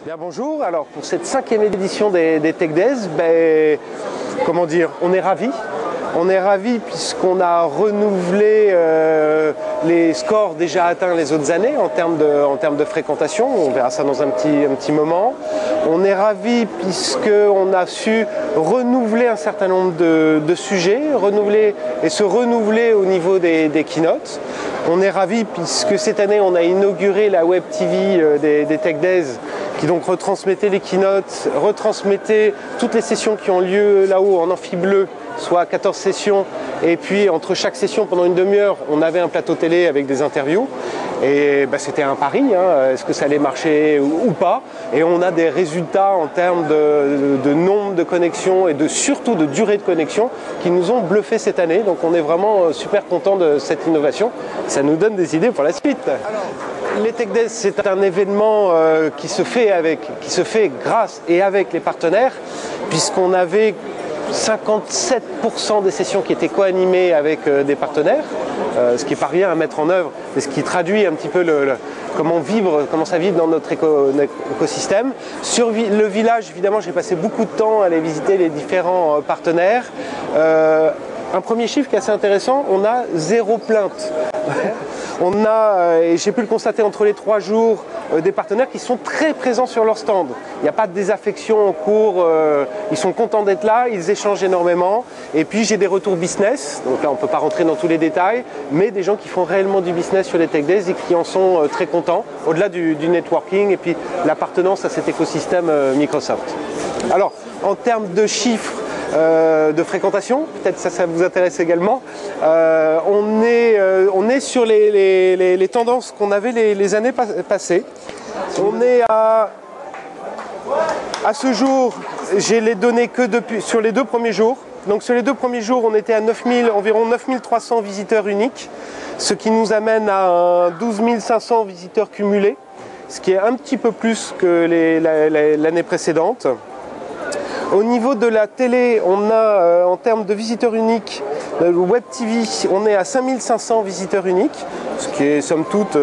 Bien, bonjour. Alors pour cette 5e édition des Tech Days, comment dire, on est ravis. On est ravis puisqu'on a renouvelé les scores déjà atteints les autres années en termes de fréquentation. On verra ça dans un petit moment. On est ravis puisqu'on a su renouveler un certain nombre de sujets, se renouveler au niveau des keynotes. On est ravis puisque cette année on a inauguré la Web TV des Tech Days qui donc retransmettait les keynotes, retransmettait toutes les sessions qui ont lieu là-haut en amphi bleu, soit 14 sessions, et puis entre chaque session, pendant une demi-heure, on avait un plateau télé avec des interviews, et c'était un pari, est-ce que ça allait marcher ou pas, et on a des résultats en termes de nombre de connexions et surtout de durée de connexion qui nous ont bluffé cette année, donc on est vraiment super content de cette innovation, ça nous donne des idées pour la suite. Alors, les Tech Days, c'est un événement qui se fait grâce et avec les partenaires, puisqu'on avait 57% des sessions qui étaient co-animées avec des partenaires, ce qui n'est pas rien à mettre en œuvre, et ce qui traduit un petit peu comment ça vibre dans notre écosystème. Sur le village, évidemment, j'ai passé beaucoup de temps à aller visiter les différents partenaires. Un premier chiffre qui est assez intéressant, on a 0 plainte. On a, et j'ai pu le constater entre les 3 jours, des partenaires qui sont très présents sur leur stand. Il n'y a pas de désaffection en cours, ils sont contents d'être là, ils échangent énormément. Et puis j'ai des retours business, donc là on ne peut pas rentrer dans tous les détails, mais des gens qui font réellement du business sur les Tech Days et qui en sont très contents, au-delà du networking et puis l'appartenance à cet écosystème Microsoft. Alors, en termes de chiffres, de fréquentation, peut-être ça vous intéresse également. On est sur les tendances qu'on avait les années passées. On est à ce jour, j'ai les données que sur les 2 premiers jours. Donc sur les 2 premiers jours, on était à environ 9300 visiteurs uniques, ce qui nous amène à 12 500 visiteurs cumulés, ce qui est un petit peu plus que l'année précédente. Au niveau de la télé, on a, en termes de visiteurs uniques, le Web TV, on est à 5500 visiteurs uniques, ce qui est somme toute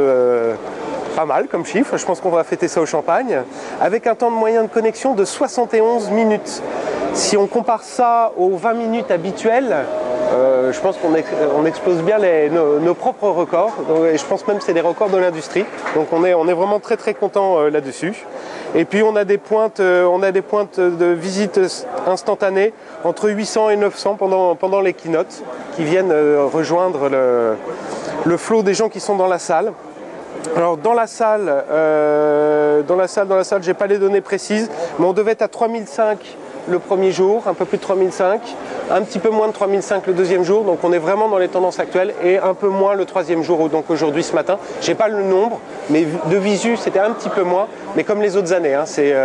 pas mal comme chiffre. Je pense qu'on va fêter ça au champagne, avec un temps de moyen de connexion de 71 minutes. Si on compare ça aux 20 minutes habituelles, je pense qu'on explose bien nos propres records, et je pense même que c'est des records de l'industrie. Donc on est vraiment très très content là-dessus. Et puis on a des pointes de visite instantanées entre 800 et 900 pendant les keynotes qui viennent rejoindre le flot des gens qui sont dans la salle. Alors dans la salle, j'ai pas les données précises, mais on devait être à 3005 le premier jour, un peu plus de 3005, un petit peu moins de 3005 le deuxième jour, donc on est vraiment dans les tendances actuelles, et un peu moins le 3e jour, donc aujourd'hui ce matin. J'ai pas le nombre, mais de visu c'était un petit peu moins, mais comme les autres années, c'est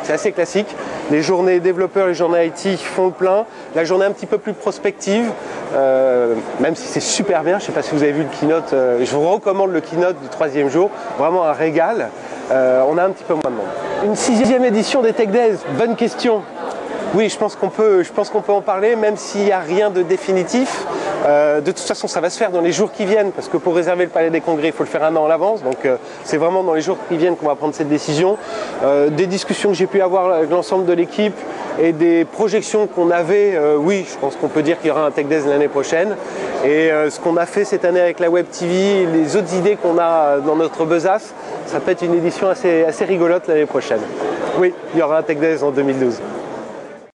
assez classique. Les journées développeurs, les journées IT font le plein, la journée un petit peu plus prospective, même si c'est super bien, je sais pas si vous avez vu le keynote, je vous recommande le keynote du 3e jour, vraiment un régal, on a un petit peu moins de monde. Une 6e édition des Tech Days, bonne question. Oui, je pense qu'on peut en parler, même s'il n'y a rien de définitif. De toute façon, ça va se faire dans les jours qui viennent, parce que pour réserver le Palais des Congrès, il faut le faire 1 an à l'avance. Donc c'est vraiment dans les jours qui viennent qu'on va prendre cette décision. Des discussions que j'ai pu avoir avec l'ensemble de l'équipe et des projections qu'on avait, oui, je pense qu'on peut dire qu'il y aura un Tech Days l'année prochaine. Et ce qu'on a fait cette année avec la Web TV, les autres idées qu'on a dans notre besace, ça peut être une édition assez rigolote l'année prochaine. Oui, il y aura un Tech Days en 2012.